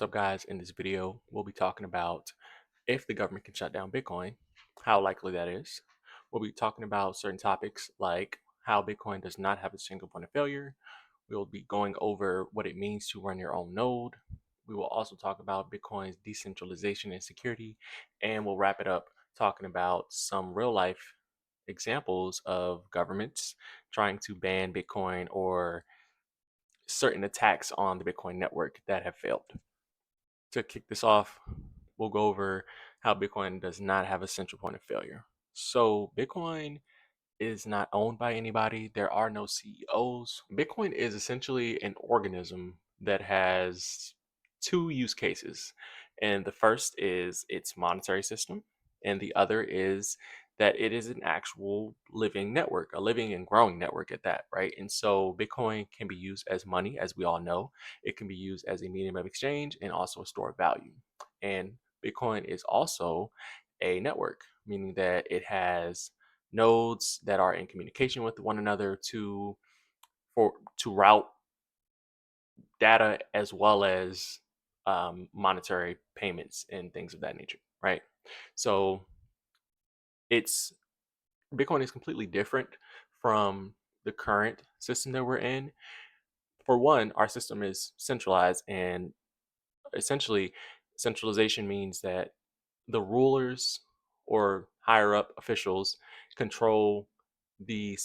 What's up, guys? In this video, we'll be talking about if the government can shut down Bitcoin, how likely that is. We'll be talking about certain topics like how Bitcoin does not have a single point of failure. We'll be going over what it means to run your own node. We will also talk about Bitcoin's decentralization and security, and we'll wrap it up talking about some real life examples of governments trying to ban Bitcoin or certain attacks on the Bitcoin network that have failed. To kick this off, we'll go over how Bitcoin does not have a central point of failure. So, Bitcoin is not owned by anybody. There are no CEOs. Bitcoin is essentially an organism that has two use cases. And the first is its monetary system, and the other is that it is an actual living network, a living and growing network at that, right? And so Bitcoin can be used as money, as we all know. It can be used as a medium of exchange and also a store of value. And Bitcoin is also a network, meaning that it has nodes that are in communication with one another to route data as well as monetary payments and things of that nature, right? So it's Bitcoin is completely different from the current system that we're in. For one, our system is centralized, and essentially, centralization means that the rulers or higher up officials control the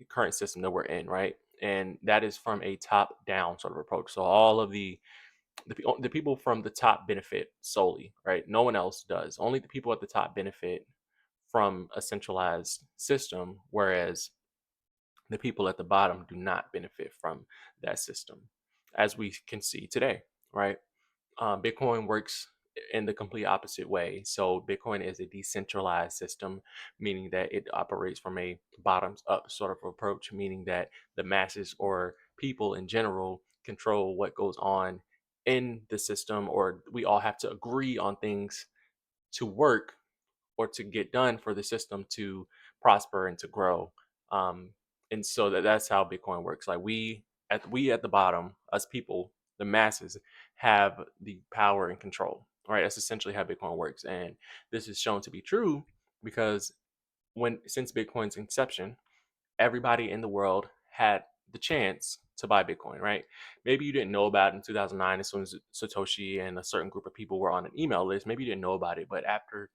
current system that we're in, right? And that is from a top down sort of approach. So all of the people from the top benefit solely, right? No one else does. Only the people at the top benefit from a centralized system, whereas the people at the bottom do not benefit from that system, as we can see today, right? Bitcoin works in the complete opposite way. So Bitcoin is a decentralized system, meaning that it operates from a bottoms up sort of approach, meaning that the masses or people in general control what goes on in the system, or we all have to agree on things to work or to get done for the system to prosper and to grow. Um, and so that's how Bitcoin works. Like we at the bottom, us people, the masses, have the power and control. Right? That's essentially how Bitcoin works, and this is shown to be true because since Bitcoin's inception, everybody in the world had the chance to buy Bitcoin, right? Maybe you didn't know about it in 2009 as soon as Satoshi and a certain group of people were on an email list. Maybe you didn't know about it, but after,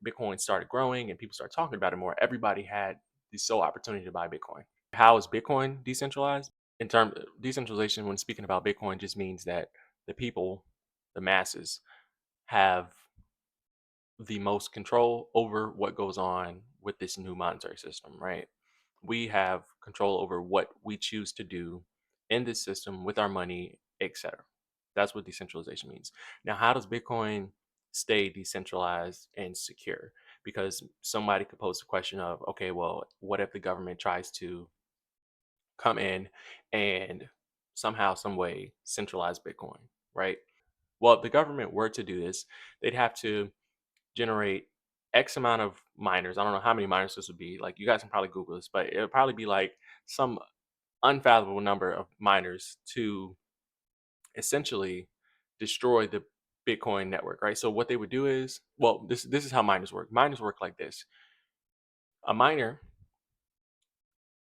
Bitcoin started growing and people started talking about it more, everybody had the sole opportunity to buy Bitcoin. How is Bitcoin decentralized? In terms of decentralization, when speaking about Bitcoin, just means that the people, the masses, have the most control over what goes on with this new monetary system, right? We have control over what we choose to do in this system with our money, etc. That's what decentralization means. Now, how does Bitcoin stay decentralized and secure? Because somebody could pose the question of, okay, well, what if the government tries to come in and somehow, some way centralize Bitcoin, right? Well, if the government were to do this, they'd have to generate X amount of miners. I don't know how many miners this would be. Like, you guys can probably Google this, but it would probably be like some unfathomable number of miners to essentially destroy the Bitcoin network, right? So what they would do is, well, this is how miners work. Miners work like this. A miner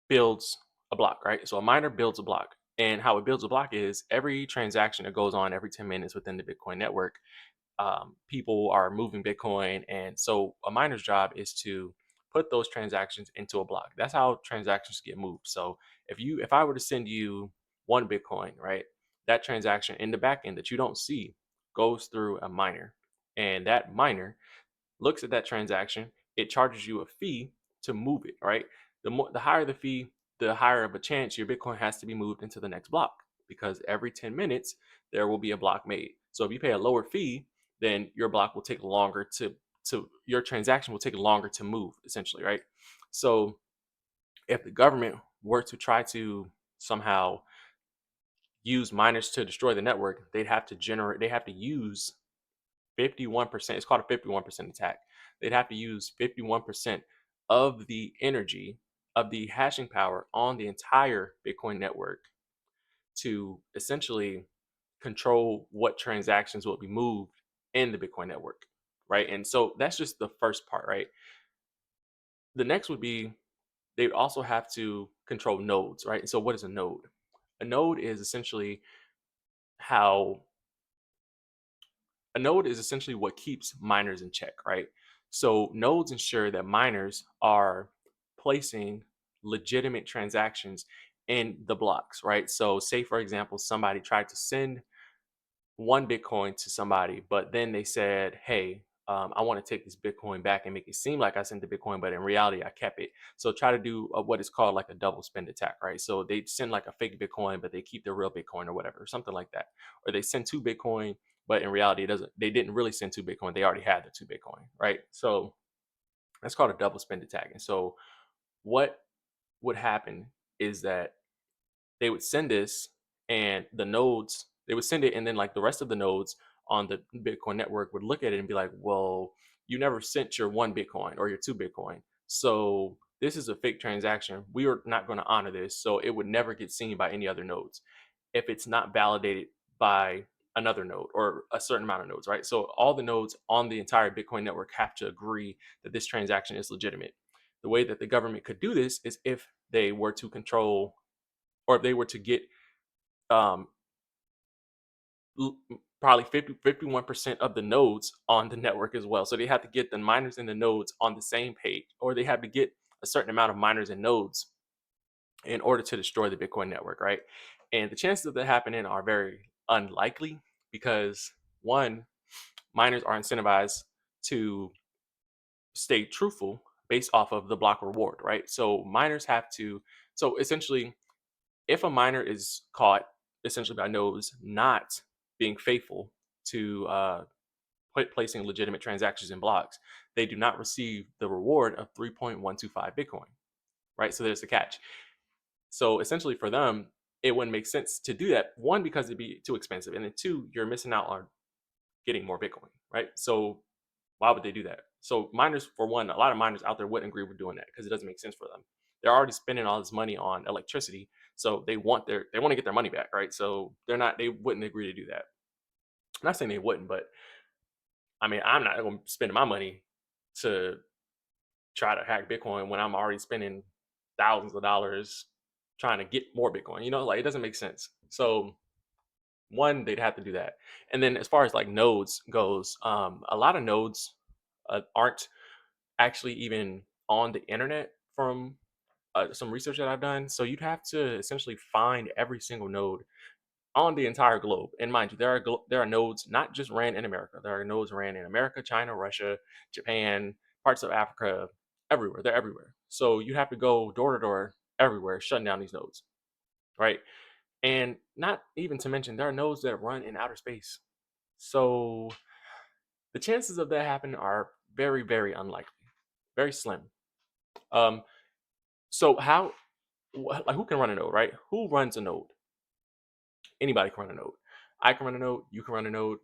builds a block, right? So a miner builds a block. And how it builds a block is every transaction that goes on every 10 minutes within the Bitcoin network, people are moving Bitcoin. And so a miner's job is to put those transactions into a block. That's how transactions get moved. So if I were to send you one Bitcoin, right, that transaction in the back end that you don't see goes through a miner. And that miner looks at that transaction, it charges you a fee to move it, right? The higher the fee, the higher of a chance your Bitcoin has to be moved into the next block, because every 10 minutes there will be a block made. So if you pay a lower fee, then your block will take longer to your transaction will take longer to move, essentially, right? So if the government were to try to somehow use miners to destroy the network, they have to use 51%. It's called a 51% attack. They'd have to use 51% of the energy of the hashing power on the entire Bitcoin network to essentially control what transactions will be moved in the Bitcoin network, right? And so that's just the first part, right? The next would be they would also have to control nodes, right? And so what is a node? A node is essentially how a node is essentially what keeps miners in check, right? So nodes ensure that miners are placing legitimate transactions in the blocks, right? So say for example, somebody tried to send one Bitcoin to somebody, but then they said, "Hey, I want to take this Bitcoin back and make it seem like I sent the Bitcoin, but in reality, I kept it." So try to do what is called like a double spend attack, right? So they send like a fake Bitcoin, but they keep their real Bitcoin or whatever, something like that. Or they send two Bitcoin, but in reality, it doesn't. They didn't really send two Bitcoin. They already had the two Bitcoin, right? So that's called a double spend attack. And so what would happen is that they would send this and the nodes they would send it and then like the rest of the nodes on the Bitcoin network would look at it and be like, well, you never sent your one Bitcoin or your two Bitcoin, so this is a fake transaction, we are not going to honor this, so it would never get seen by any other nodes if it's not validated by another node or a certain amount of nodes, right? So all the nodes on the entire Bitcoin network have to agree that this transaction is legitimate. The way that the government could do this is if they were to control or if they were to get um, probably 51% of the nodes on the network as well. So they have to get the miners and the nodes on the same page, or they have to get a certain amount of miners and nodes in order to destroy the Bitcoin network, right? And the chances of that happening are very unlikely because one, miners are incentivized to stay truthful based off of the block reward, right? So miners have to, so essentially if a miner is caught essentially by nodes not being faithful to placing legitimate transactions in blocks, they do not receive the reward of 3.125 Bitcoin, right? So there's the catch. So essentially for them, it wouldn't make sense to do that. One, because it'd be too expensive. And then two, you're missing out on getting more Bitcoin, right? So why would they do that? So miners, for one, a lot of miners out there wouldn't agree with doing that because it doesn't make sense for them. They're already spending all this money on electricity, so they want to get their money back, right? So they wouldn't agree to do that. I'm not saying they wouldn't, but I mean, I'm not going to spend my money to try to hack Bitcoin when I'm already spending thousands of dollars trying to get more Bitcoin. You know, like it doesn't make sense. So one, they'd have to do that. And then as far as like nodes goes, a lot of nodes aren't actually even on the internet from some research that I've done. So you'd have to essentially find every single node on the entire globe. And mind you, there are nodes not just ran in America. There are nodes ran in America, China, Russia, Japan, parts of Africa, everywhere. They're everywhere. So you have to go door to door everywhere, shutting down these nodes, right? And not even to mention, there are nodes that run in outer space. So the chances of that happening are very, very unlikely, very slim. Um, so how, like, who can run a node, right? Who runs a node? Anybody can run a node. I can run a node. You can run a node.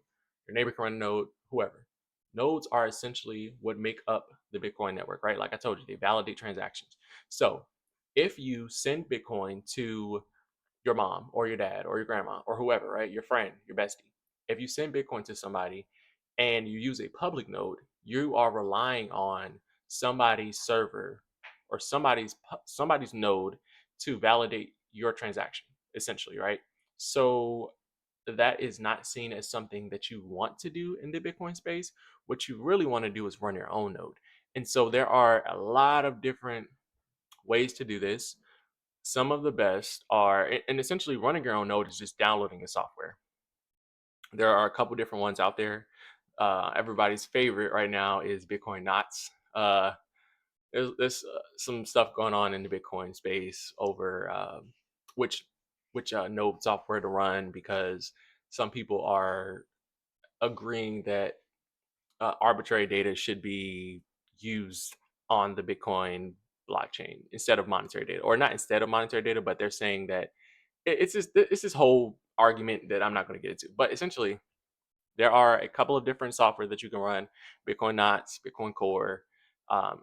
Your neighbor can run a node. Whoever. Nodes are essentially what make up the Bitcoin network, right? Like I told you, they validate transactions. So if you send Bitcoin to your mom or your dad or your grandma or whoever, right? Your friend, your bestie. If you send Bitcoin to somebody and you use a public node, you are relying on somebody's server or somebody's node to validate your transaction, essentially, right? So that is not seen as something that you want to do in the Bitcoin space. What you really want to do is run your own node. And so there are a lot of different ways to do this. Some of the best are, and essentially running your own node is just downloading the software. There are a couple different ones out there. Everybody's favorite right now is Bitcoin Knots. There's some stuff going on in the Bitcoin space over which node software to run because some people are agreeing that arbitrary data should be used on the Bitcoin blockchain instead of monetary data, or not instead of monetary data, but they're saying that it's this whole argument that I'm not going to get into. But essentially, there are a couple of different software that you can run: Bitcoin Knots, Bitcoin Core,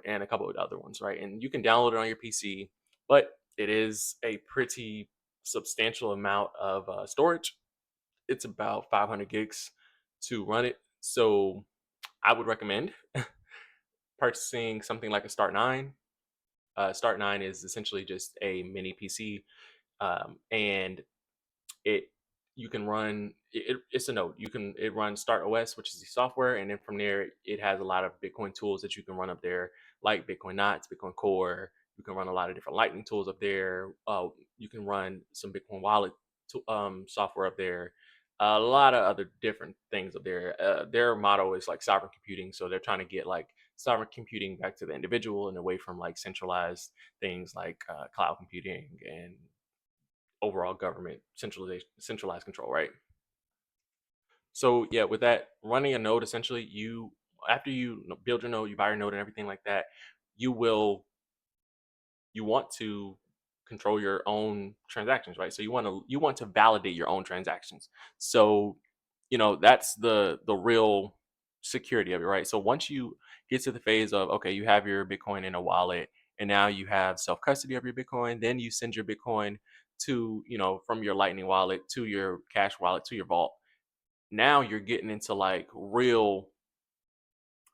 and a couple of other ones, right? And you can download it on your PC, but it is a pretty substantial amount of storage. it's about 500 gigs to run it. So I would recommend purchasing something like a Start 9. Start 9 is essentially just a mini PC, and it you can run it's a node. It runs Start OS, which is the software, and then from there it has a lot of Bitcoin tools that you can run up there, like Bitcoin Knots, Bitcoin Core. You can run a lot of different Lightning tools up there. You can run some Bitcoin wallet software up there. A lot of other different things up there. Their motto is like sovereign computing, so they're trying to get like sovereign computing back to the individual and away from like centralized things like cloud computing and overall government centralization, centralized control, right? So yeah, with that running a node, essentially, you after you build your node, you buy your node and everything like that, you will you want to control your own transactions, right? So you want to validate your own transactions. So that's the real security of it, right? So once you get to the phase of, okay, you have your Bitcoin in a wallet, and now you have self custody of your Bitcoin, then you send your Bitcoin to from your Lightning wallet to your Cash wallet to your vault. Now you're getting into like real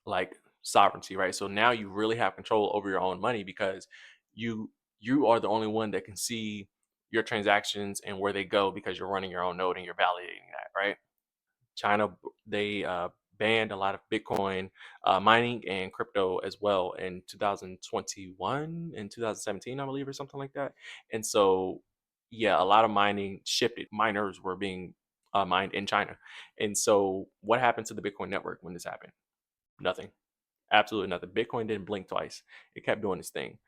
like sovereignty, right? So now you really have control over your own money because you you are the only one that can see your transactions and where they go because you're running your own node and you're validating that, right? China, they banned a lot of Bitcoin mining and crypto as well in 2021 and 2017, I believe, or something like that. And so, yeah, a lot of mining shifted. Miners were being mined in China. And so, what happened to the Bitcoin network when this happened? Nothing. Absolutely nothing. Bitcoin didn't blink twice. It kept doing its thing.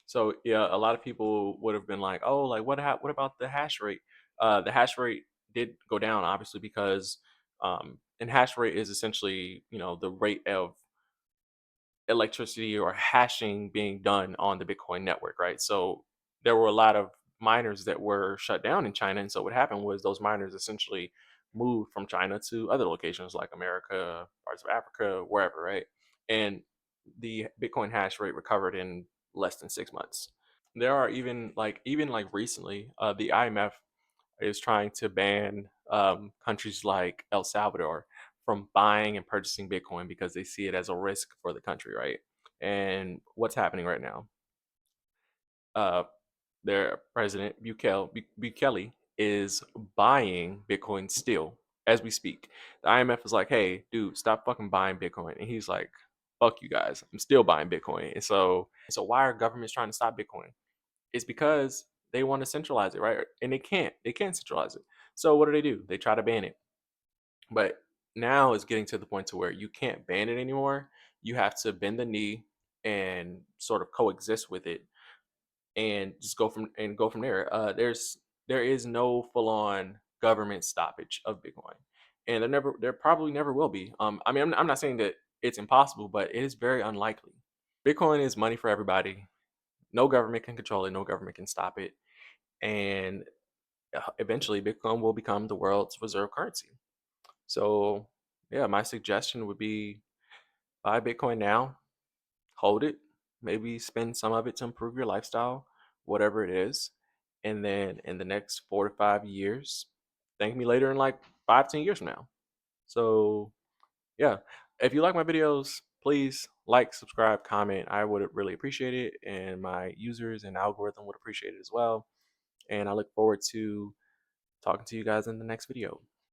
So yeah, a lot of people would have been like, "Oh, like what about the hash rate?" The hash rate did go down, obviously, because and hash rate is essentially the rate of electricity or hashing being done on the Bitcoin network, right? So there were a lot of miners that were shut down in China, and so what happened was those miners essentially moved from China to other locations like America, parts of Africa, wherever, right? And the Bitcoin hash rate recovered in less than 6 months. There are even like recently, the IMF is trying to ban countries like El Salvador from buying and purchasing Bitcoin because they see it as a risk for the country, right? And what's happening right now? Uh, their president Bukele is buying Bitcoin still as we speak. The IMF is like, "Hey, dude, stop fucking buying Bitcoin," and he's like, "Fuck you guys, I'm still buying Bitcoin." And so why are governments trying to stop Bitcoin? It's because they want to centralize it, right? And they can't centralize it. So what do? They try to ban it. But now it's getting to the point to where you can't ban it anymore. You have to bend the knee and sort of coexist with it and just go from there. There is no full on government stoppage of Bitcoin. And there probably never will be. I mean, I'm not saying that it's impossible, but it is very unlikely. Bitcoin is money for everybody. No government can control it. No government can stop it. And eventually Bitcoin will become the world's reserve currency. So, yeah, my suggestion would be buy Bitcoin now, hold it, maybe spend some of it to improve your lifestyle, whatever it is. And then in the next 4 to 5 years, thank me later in like 5, 10 years from now. So, yeah, if you like my videos, please like, subscribe, comment. I would really appreciate it. And my users and algorithm would appreciate it as well. And I look forward to talking to you guys in the next video.